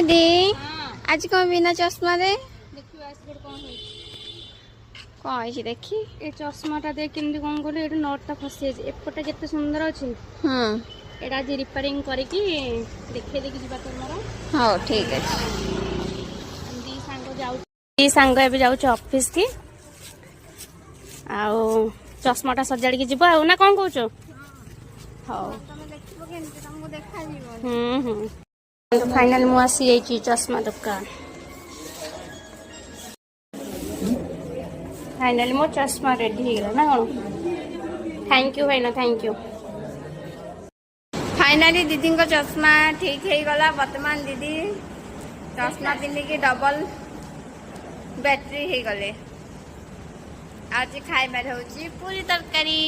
दीदी आज कौन बिना चश्मा दे कौन देखी ए चश्माटा देख केमती कौन कल ये नटटा फसी जाए एपटा केते सुंदर अच्छी एटा आज रिपेयरिंग करके देखे देखी जीवा तुमरा हाँ ठीक है दी सांग एबे जाऊ ऑफिस की आउ चश्माटा सजाड़ के जीव ना कौन कहूच हाँ तो फाइनल मु आसी जाइए चश्मा दुकान फाइनली मो चश्मा रेडी हो ना कौन थैंक यू भाईना थैंक यू फाइनाली दीदी को चश्मा ठीक हो गला वर्तमान दीदी चश्मा पिंधिकी डबल बैटरी हो गले आज खाइबार होची पूरी तरकारी।